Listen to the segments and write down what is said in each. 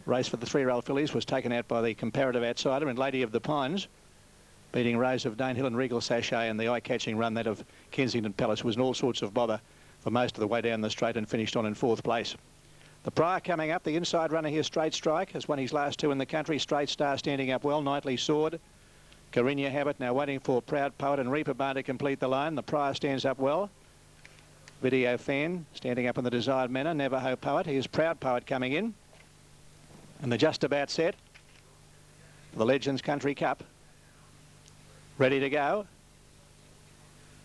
Race for the 3-year-old fillies was taken out by the comparative outsider and Lady of the Pines, beating Rose of Danehill and Regal Sachet, and the eye-catching run, that of Kensington Palace, was in all sorts of bother for most of the way down the straight and finished on in 4th place. The Prior coming up, the inside runner here, Straight Strike, has won his last 2 in the country. Straight Star standing up well, Knightly Sword. Carinia Habit now waiting for Proud Poet and Reaper Barn to complete the line. The Prior stands up well. Video Fan standing up in the desired manner. Navajo Poet, here's Proud Poet coming in. And they're just about set for the Legends Country Cup. Ready to go.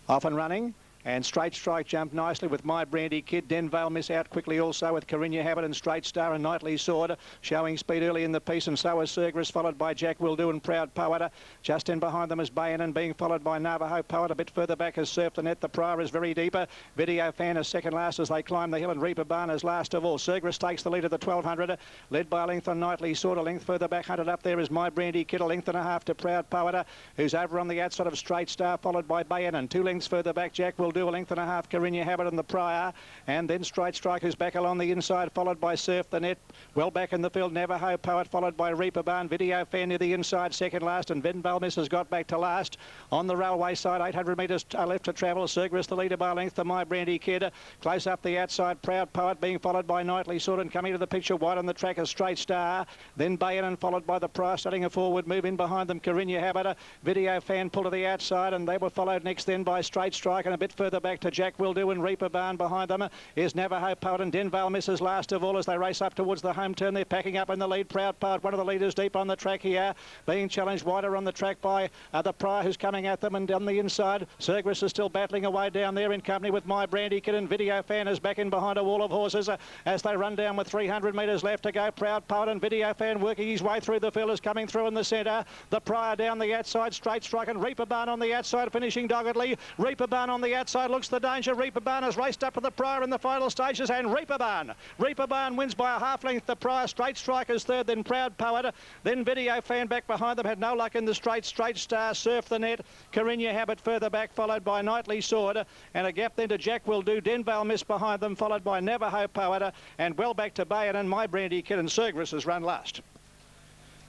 Off and running. And Straight Strike jumped nicely with My Brandy Kid. Denvale Miss out quickly also with Carinia Habit and Straight Star and Knightly Sword showing speed early in the piece, and so is Cerberus, followed by Jack Will Do and Proud Poet. Just in behind them is Bayan, being followed by Navajo Poet. A bit further back is Surf the Net. The Prior is very deeper. Video Fan is second last as they climb the hill, and Reaper Barn is last of all. Cerberus takes the lead of the 1200, led by a length on Knightly Sword. A length further back, hunted up there is My Brandy Kid. A length and a half to Proud Poet, who's over on the outside of Straight Star, followed by Bayan, and 2 lengths further back Jack Will Do. A length and a half Carinia Habit and the Prior, and then Straight Strike, who's back along the inside, followed by Surf the Net. Well back in the field, Navajo Poet, followed by Reaper Barn. Video Fan near the inside, second last, and Venvale Miss has got back to last. On the railway side, 800 metres left to travel. Cerberus the leader by a length to My Brandy Kid. Close up the outside, Proud Poet being followed by Knightly Sword, and coming to the picture wide on the track is Straight Star. Then Bayan, followed by the Prior, starting a forward move in behind them. Carinia Habit, Video Fan pulled to the outside, and they were followed next then by Straight Strike, and a bit further back to Jack Will Do and Reaper Barn. Behind them is Navajo Poet, and Denvale misses last of all as they race up towards the home turn. They're packing up in the lead. Proud Poet, one of the leaders deep on the track here, being challenged wider on the track by the Prior, who's coming at them, and on the inside Cerberus is still battling away down there in company with My Brandy Kid, and Video Fan is back in behind a wall of horses as they run down with 300 metres left to go. Proud Poet and Video Fan working his way through the field is coming through in the centre. The Prior down the outside, Straight Strike, and Reaper Barn on the outside finishing doggedly. Reaper Barn on the outside looks the danger. Reaper Barn has raced up to the Prior in the final stages, and Reaper Barn wins by a half length. The Prior. Straight Strike is third, then Proud Poet, then Video Fan back behind them, had no luck in the straight. Straight Star, Surf the Net, Carinia Habit further back, followed by Knightly Sword, and a gap then to Jack Will Do. Denvale Miss behind them, followed by Navajo Poet, and well back to Bayan and My Brandy Kid, and Cerberus has run last.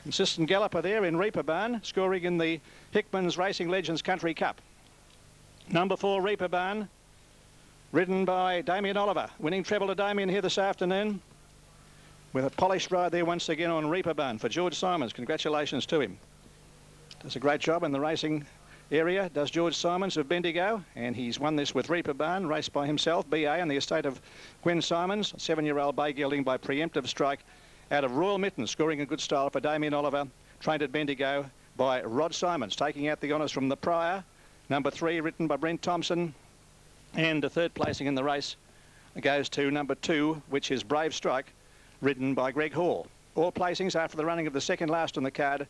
Consistent galloper there in Reaper Barn, scoring in the Hickman's Racing Legends Country Cup. Number 4, Reaper Barn, ridden by Damien Oliver, winning treble to Damien here this afternoon, with a polished ride there once again on Reaper Barn for George Simons. Congratulations to him. Does a great job in the racing area, does George Simons of Bendigo, and he's won this with Reaper Barn, raced by himself, BA, and the estate of Gwen Simons, 7-year-old bay gelding by Preemptive Strike out of Royal Mitten, scoring in good style for Damien Oliver, trained at Bendigo by Rod Simons, taking out the honours from the Prior. Number 3, written by Brent Thompson, and a third placing in the race goes to number 2, which is Brave Strike, ridden by Greg Hall. All placings after the running of the second last on the card,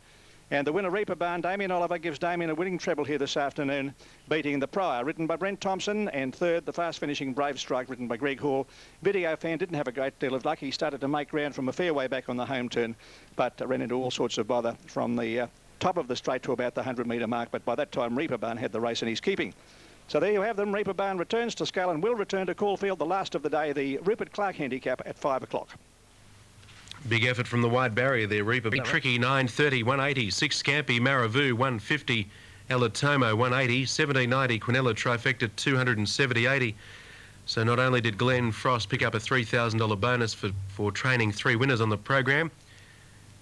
and the winner, Reaper Barn, Damien Oliver, gives Damien a winning treble here this afternoon, beating the Prior, written by Brent Thompson, and third, the fast-finishing Brave Strike, written by Greg Hall. Video Fan didn't have a great deal of luck. He started to make ground from a fair way back on the home turn, but ran into all sorts of bother from the top of the straight to about the 100-metre mark, but by that time Reaper Barn had the race in his keeping. So there you have them. Reaper Barn returns to scale and will return to Caulfield, the last of the day, the Rupert Clark handicap at 5 o'clock. Big effort from the wide barrier there, Reaper. Big Tricky, 930, 180. 6 Scampi, Maravu, 150. Elatomo, 180. 1790, Quinella Trifecta, 270.80. So not only did Glenn Frost pick up a $3,000 bonus for training 3 winners on the program,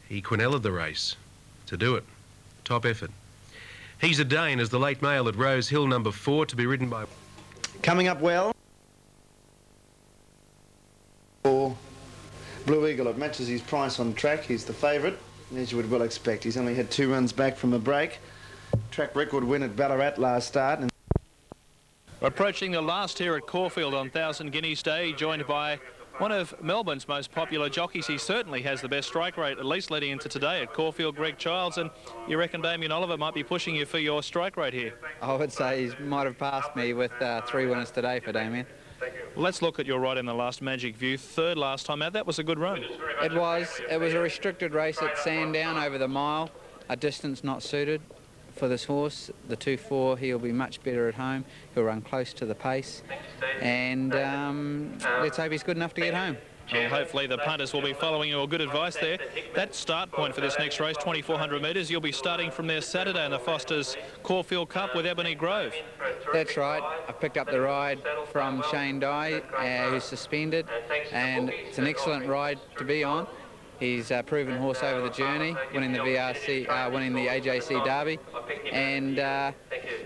he Quinella'd the race to do it. Top effort. He's a Dane as the late mail at Rose Hill, number 4, to be ridden by... Coming up well. Blue Eagle, it matches his price on track. He's the favourite, as you would well expect. He's only had 2 runs back from a break. Track record win at Ballarat last start. And approaching the last here at Caulfield on 1,000 Guineas Day, joined by one of Melbourne's most popular jockeys. He certainly has the best strike rate, at least leading into today at Caulfield, Greg Childs. And you reckon Damien Oliver might be pushing you for your strike rate here? I would say he might have passed me with 3 winners today for Damien. Well, let's look at your ride in the last Magic View. 3rd last time out. That was a good run. It was a restricted race at Sandown over the mile, a distance not suited for this horse. The 2-4, he'll be much better at home. He'll run close to the pace, and let's hope he's good enough to get home. Well, hopefully the punters will be following your good advice there. That start point for this next race, 2,400 metres, you'll be starting from there Saturday in the Foster's Caulfield Cup with Ebony Grove. That's right. I picked up the ride from Shane Dye, who's suspended, and it's an excellent ride to be on. He's a proven horse over the journey, winning the winning the AJC Derby, and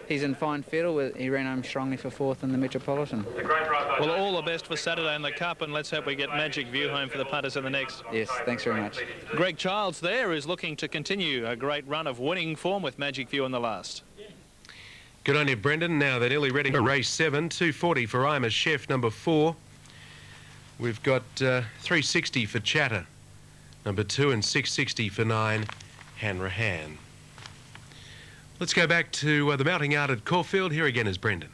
he's in fine fettle. He ran home strongly for 4th in the Metropolitan. Well, all the best for Saturday in the Cup, and let's hope we get Magic View home for the punters in the next. Yes, thanks very much. Greg Childs there is looking to continue a great run of winning form with Magic View in the last. Good on you, Brendan. Now they're nearly ready for race 7, 240 for I'm a Chef, number 4. We've got 360 for Chatter, number 2, and 660 for 9, Hanrahan. Let's go back to the mounting yard at Caulfield. Here again is Brendan.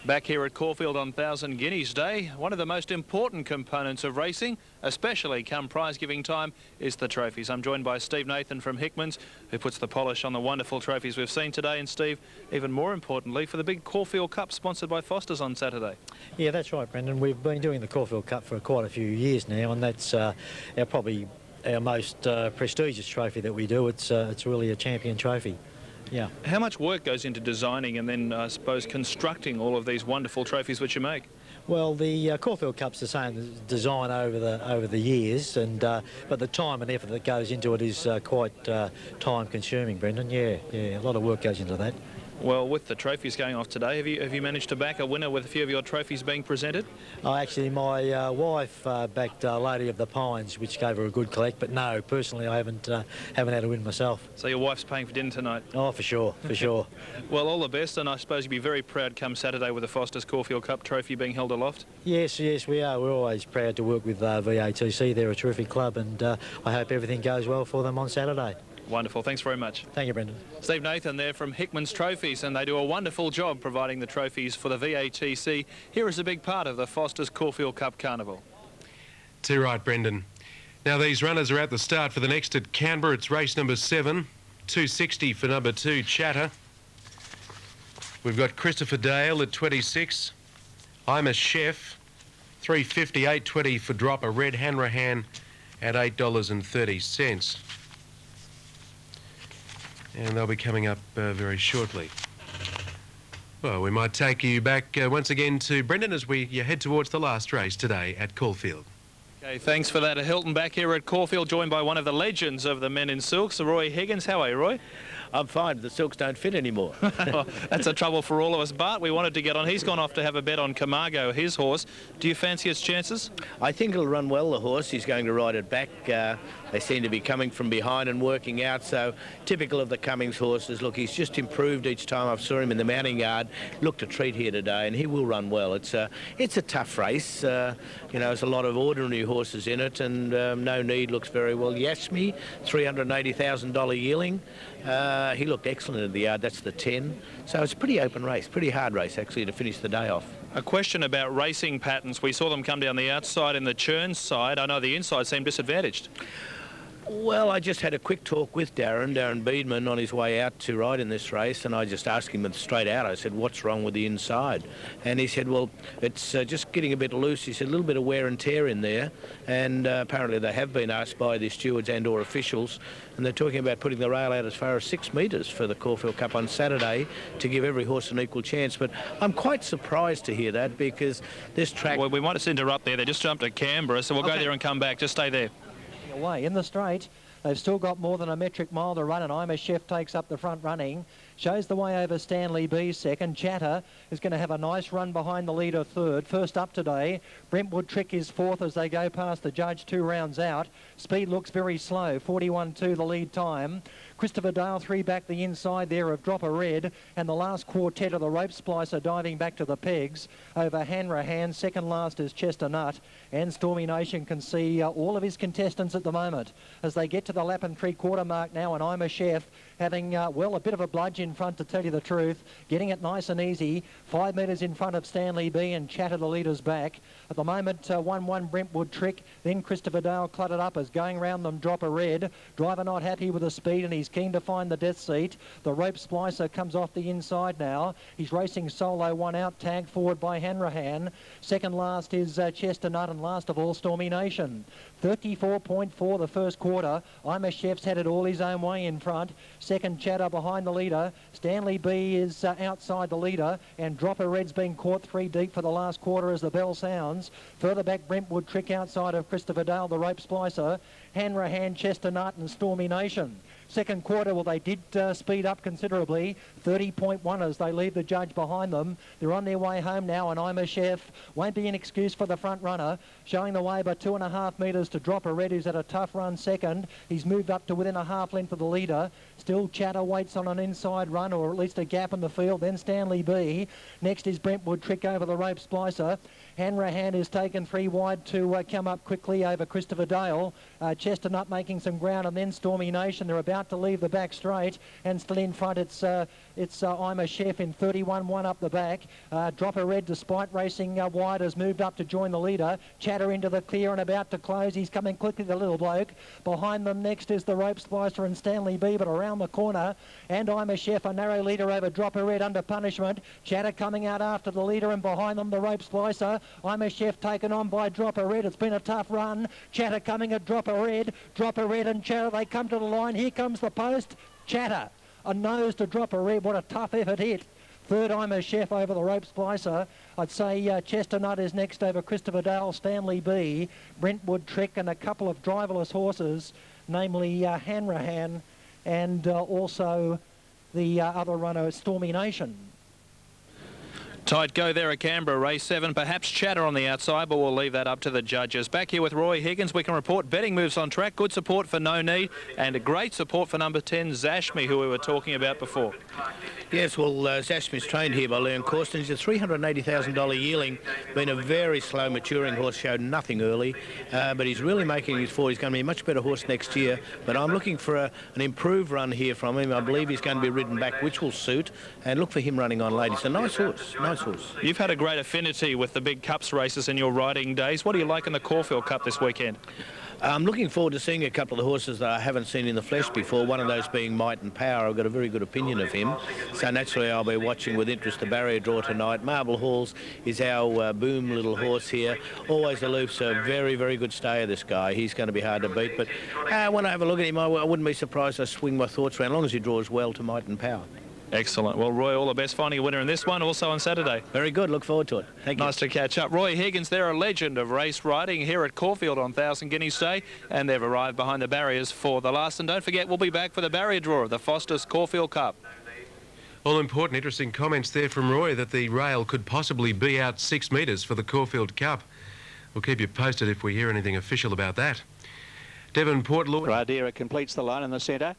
Back here at Caulfield on 1,000 Guineas Day, one of the most important components of racing, especially come prize-giving time, is the trophies. I'm joined by Steve Nathan from Hickman's, who puts the polish on the wonderful trophies we've seen today. And Steve, even more importantly, for the big Caulfield Cup sponsored by Foster's on Saturday. Yeah, that's right, Brendan. We've been doing the Caulfield Cup for quite a few years now, and that's probably our most prestigious trophy that we do. It's really a champion trophy. Yeah. How much work goes into designing and then, I suppose, constructing all of these wonderful trophies which you make? Well, the Caulfield Cup's the same design over the years, and but the time and effort that goes into it is quite time-consuming, Brendan. Yeah, a lot of work goes into that. Well, with the trophies going off today, have you managed to back a winner with a few of your trophies being presented? Oh, actually, my wife backed Lady of the Pines, which gave her a good collect. But no, personally, I haven't had a win myself. So your wife's paying for dinner tonight? Oh, for sure, for sure. Well, all the best, and I suppose you'll be very proud come Saturday with the Foster's Caulfield Cup trophy being held aloft. Yes, we are. We're always proud to work with VATC. They're a terrific club, and I hope everything goes well for them on Saturday. Wonderful. Thanks very much. Thank you, Brendan. Steve Nathan there from Hickman's Trophies, and they do a wonderful job providing the trophies for the VATC. Here is a big part of the Foster's Caulfield Cup Carnival. Too right, Brendan. Now these runners are at the start for the next at Canberra. It's race number 7, 260 for number 2, Chatter. We've got Christopher Dale at 26. I'm a Chef, 350, 820 for Drop a Red Hanrahan at $8.30. And they'll be coming up very shortly. Well, we might take you back once again to Brendan as you head towards the last race today at Caulfield. Okay, thanks for that. Hilton back here at Caulfield, joined by one of the legends of the men in silks, Roy Higgins. How are you, Roy? I'm fine. The silks don't fit anymore. Well, that's a trouble for all of us. Bart, we wanted to get on. He's gone off to have a bet on Camargo, his horse. Do you fancy its chances? I think it'll run well, the horse. He's going to ride it back. They seem to be coming from behind and working out, so typical of the Cummings horses. Look, he's just improved each time I've saw him in the mounting yard. Looked a treat here today, and he will run well. It's a tough race. You know, there's a lot of ordinary horses in it, and No Need looks very well. Yasmi, $380,000 yearling. He looked excellent in the yard. That's the 10. So it's a pretty open race, pretty hard race, actually, to finish the day off. A question about racing patterns. We saw them come down the outside and the churn side. I know the inside seemed disadvantaged. Well, I just had a quick talk with Darren Beedman on his way out to ride in this race, and I just asked him straight out. I said, what's wrong with the inside? And he said, well, it's just getting a bit loose. He said, a little bit of wear and tear in there, and apparently they have been asked by the stewards and or officials, and they're talking about putting the rail out as far as 6 metres for the Caulfield Cup on Saturday to give every horse an equal chance. But I'm quite surprised to hear that, because this track... Well, we might just interrupt there. They just jumped at Canberra, so we'll go there and come back. Just stay there. Away in the straight. They've still got more than a metric mile to run, and I'm a Chef takes up the front running. Shows the way over Stanley B second. Chatter is going to have a nice run behind the leader third. First up today, Brentwood Trick is fourth as they go past the judge 2 rounds out. Speed looks very slow, 41.2 the lead time. Christopher Dale 3 back the inside there of Drop a Red, and the last quartet of the Rope Splicer diving back to the pegs over Hanrahan. Second last is Chesternut, and Stormy Nation can see all of his contestants at the moment as they get to the lap and 3/4 mark now, and I'm a Chef having, well, a bit of a bludgeon in front, to tell you the truth. Getting it nice and easy. 5 metres in front of Stanley B and Chatter the leader's back. At the moment, 1-1 Brentwood Trick. Then Christopher Dale cluttered up as going round them Drop a Red. Driver not happy with the speed and he's keen to find the death seat. The Rope Splicer comes off the inside now. He's racing solo, one out, tagged forward by Hanrahan. Second last is Chestnut, and last of all Stormy Nation. 34.4 the first quarter. I'm a Chef's headed all his own way in front. Second Chatter behind the leader. Stanley B is outside the leader, and Dropper Red's been caught 3 deep for the last quarter as the bell sounds. Further back Brentwood Trick outside of Christopher Dale, the Rope Splicer. Hanrahan, Chestnut and Stormy Nation. Second quarter, well, they did speed up considerably. 30.1 as they leave the judge behind them. They're on their way home now, and I'm a Chef won't be an excuse for the front runner. Showing the way by 2.5 metres to Dropper Red, who's at a tough run second. He's moved up to within a half length of the leader. Still Chatter waits on an inside run, or at least a gap in the field. Then Stanley B. Next is Brentwood Trick over the Rope Splicer. Hanrahan is taken 3 wide to come up quickly over Christopher Dale. Chestnut making some ground, and then Stormy Nation. They're about to leave the back straight, and still in front it's I'm a Chef in 31-1 up the back. Dropper Red, despite racing wide, has moved up to join the leader. Chatter into the clear and about to close. He's coming quickly, the little bloke. Behind them next is the Rope Splicer and Stanley B, but around the corner, and I'm a Chef, a narrow leader over Dropper Red under punishment. Chatter coming out after the leader, and behind them the Rope Splicer. I'm a Chef taken on by Dropper Red. It's been a tough run. Chatter coming at Dropper Red. Dropper Red and Chatter, they come to the line. Here comes the post. Chatter, a nose to Dropper Red. What a tough effort hit. Third, I'm a Chef over the Rope Splicer. I'd say Chestnut is next over Christopher Dale, Stanley B, Brentwood Trick, and a couple of driverless horses, namely Hanrahan and also the other runner, Stormy Nation. Tight go there at Canberra, race 7. Perhaps Chatter on the outside, but we'll leave that up to the judges. Back here with Roy Higgins, we can report betting moves on track. Good support for No Need, and a great support for number 10, Zashmi, who we were talking about before. Yes, well, Zashmi's trained here by Leon Corsten. He's a $380,000 yearling. Been a very slow maturing horse, showed nothing early, but he's really making his forward. He's going to be a much better horse next year, but I'm looking for an improved run here from him. I believe he's going to be ridden back, which will suit, and look for him running on late. He's a nice horse, nice horse. You've had a great affinity with the big Cups races in your riding days. What do you like in the Caulfield Cup this weekend? I'm looking forward to seeing a couple of the horses that I haven't seen in the flesh before, one of those being Might and Power. I've got a very good opinion of him, so naturally I'll be watching with interest the barrier draw tonight. Marble Halls is our boom little horse here, always aloof, so very, very good stayer, this guy. He's going to be hard to beat, but when I have a look at him, I wouldn't be surprised I swing my thoughts around, as long as he draws well to Might and Power. Excellent. Well, Roy, all the best finding a winner in this one, also on Saturday. Very good. Look forward to it. Thank you. Nice to catch up. Roy Higgins, they're a legend of race riding here at Caulfield on 1,000 Guineas Day, and they've arrived behind the barriers for the last. And don't forget, we'll be back for the barrier draw of the Foster's Caulfield Cup. All important, interesting comments there from Roy that the rail could possibly be out 6 metres for the Caulfield Cup. We'll keep you posted if we hear anything official about that. Devon Portlaw. Radira completes the line in the centre,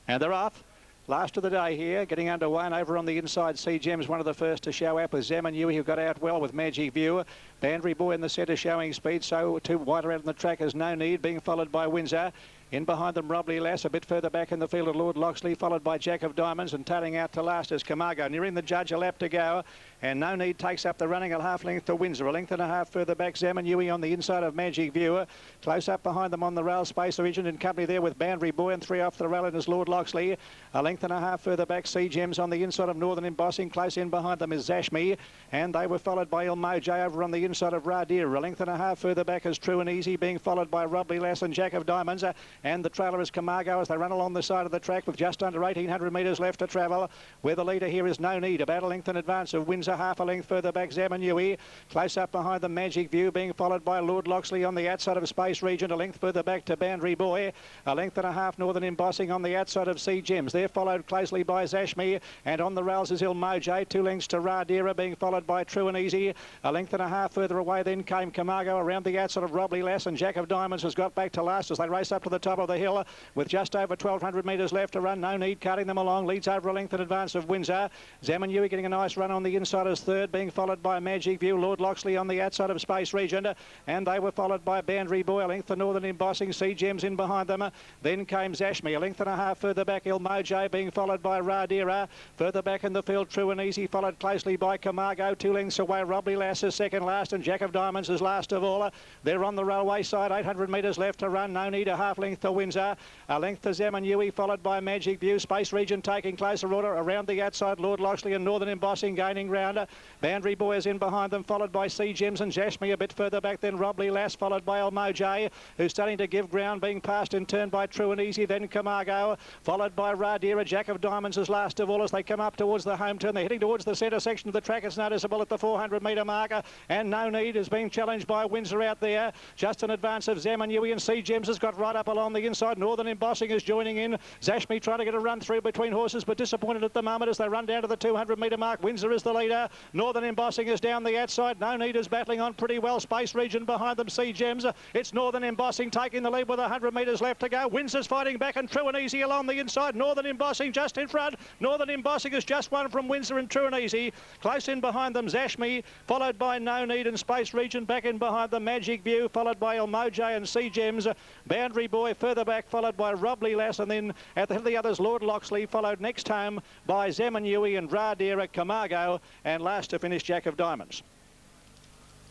and they're off. Last of the day here, getting underway, and over on the inside, Sea Gems, one of the first to show up with Zamanui, who got out well with Magic View. Bandry Boy in the centre showing speed, so 2 wider out on the track is No Need, being followed by Windsor. In behind them, Robley Lass, a bit further back in the field of Lord Loxley, followed by Jack of Diamonds, and tailing out to last is Camargo. Nearing the judge, a lap to go, and No Need takes up the running, a half length to Windsor. A length and a half further back, Zamanui on the inside of Magic Viewer. Close up behind them on the rail, Space Origin in company there with Bandry Boy, and 3 off the rail, and is Lord Loxley. A length and a half further back, Sea Gems on the inside of Northern Embossing. Close in behind them is Zashmi, and they were followed by Il Moj over on the inside of Radir. A length and a half further back is True and Easy, being followed by Robley Lass and Jack of Diamonds, and the trailer is Camargo as they run along the side of the track with just under 1,800 metres left to travel, where the leader here is No Need, about a length in advance of Windsor, half a length further back Zamanui. Close up behind the Magic View, being followed by Lord Loxley on the outside of Space Region, a length further back to Bandry Boy, a length and a half Northern Embossing on the outside of Sea Gems. They're followed closely by Zashmi, and on the rails is Il Moj, 2 lengths to Radira, being followed by True and Easy, a length and a half further away. Then came Camargo around the outside of Robley Lass, and Jack of Diamonds has got back to last as they race up to the top of the hill with just over 1,200 metres left to run. No Need carting them along, leads over a length in advance of Windsor. Zamanui getting a nice run on the inside as third, being followed by Magic View. Lord Loxley on the outside of Space Regent, and they were followed by Boundary Boy, a length the Northern Embossing, Sea Gems in behind them. Then came Zashmi, a length and a half further back, Il Mojo being followed by Radira. Further back in the field, True and Easy, followed closely by Camargo. 2 lengths away, Robley Lass is second last, and Jack of Diamonds is last of all. They're on the railway side, 800 metres left to run. No Need a half length to Windsor. A length to Zamanui, followed by Magic View. Space Region taking closer order around the outside. Lord Loxley and Northern Embossing gaining ground. Boundary Boy is in behind them, followed by Sea Gems and Zashmi a bit further back. Then Robley Lass, followed by El Mojo, who's starting to give ground, being passed in turn by True and Easy. Then Camargo, followed by Radira. Jack of Diamonds is last of all as they come up towards the home turn. They're heading towards the centre section of the track. It's noticeable at the 400 metre marker, and No Need is being challenged by Windsor out there. Just in advance of Zamanui, and Sea Gems has got right up along the inside. Northern Embossing is joining in. Zashmi trying to get a run through between horses, but disappointed at the moment as they run down to the 200 metre mark. Windsor is the leader. Northern Embossing is down the outside. No Need is battling on pretty well. Space Region behind them. Sea Gems. It's Northern Embossing taking the lead with 100 metres left to go. Windsor's fighting back, and True and Easy along the inside. Northern Embossing just in front. Northern Embossing is just one from Windsor and True and Easy. Close in behind them, Zashmi, followed by No Need and Space Region. Back in behind them, Magic View, followed by El Mojo and Sea Gems. Boundary Boy further back, followed by Robley Lass, and then at the head of the others, Lord Loxley, followed next home by Zamanui and Radira, Camargo, and last to finish Jack of Diamonds.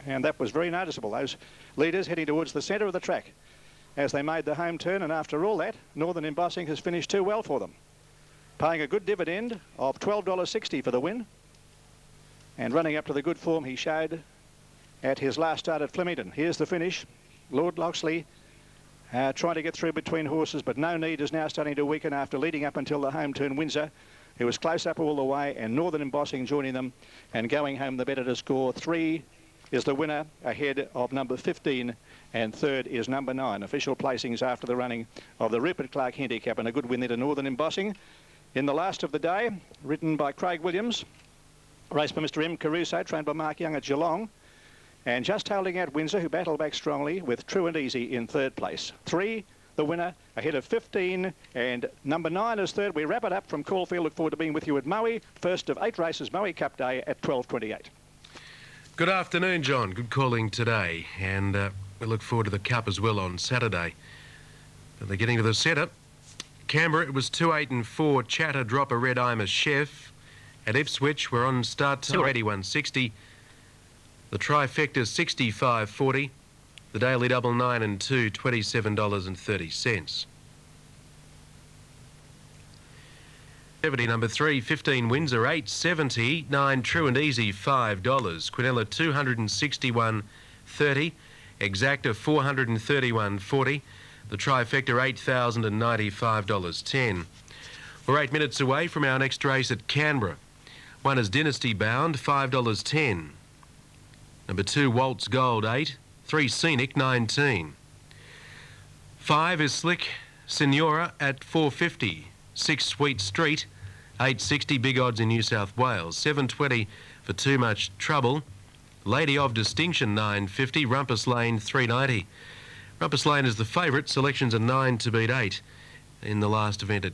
And that was very noticeable, those leaders heading towards the centre of the track as they made the home turn, and after all that, Northern Embossing has finished too well for them, paying a good dividend of $12.60 for the win, and running up to the good form he showed at his last start at Flemington. Here's the finish. Lord Loxley trying to get through between horses, but No Need is now starting to weaken after leading up until the home turn. Windsor, who was close up all the way, and Northern Embossing joining them and going home the better to score. 3 is the winner, ahead of number 15, and third is number 9. Official placings after the running of the Rupert Clark Handicap, and a good win there to Northern Embossing. In the last of the day, written by Craig Williams, raced by Mr. M. Caruso, trained by Mark Young at Geelong, and just holding out Windsor, who battled back strongly with True and Easy in third place. 3, the winner, ahead of 15, and number 9 is third. We wrap it up from Caulfield. Look forward to being with you at Maui, first of 8 races, Maui Cup Day at 12:28. Good afternoon, John. Good calling today, and we look forward to the Cup as well on Saturday. But they're getting to the centre. Canberra, it was 2, 8 and 4. Chatter, Dropper, Red Imer, Chef. At Ipswich, we're on start time 81.60. The trifecta 65.40. The daily double 9 and 2, $27.30. 70 number 3, 15 Windsor, 8.70. 9 True and Easy, $5. Quinella 261.30. Exacta 431.40. The trifecta $8,095.10. We're 8 minutes away from our next race at Canberra. 1 is Dynasty Bound, $5.10. Number 2 Waltz Gold, 8. 3 Scenic, 19. 5 is Slick Senora at $4.50. 6 Sweet Street, $8.60. Big odds in New South Wales. 7.20 for Too Much Trouble. Lady of Distinction, $9.50. Rumpus Lane, $3.90. Rumpus Lane is the favourite. Selections are 9 to beat 8 in the last event at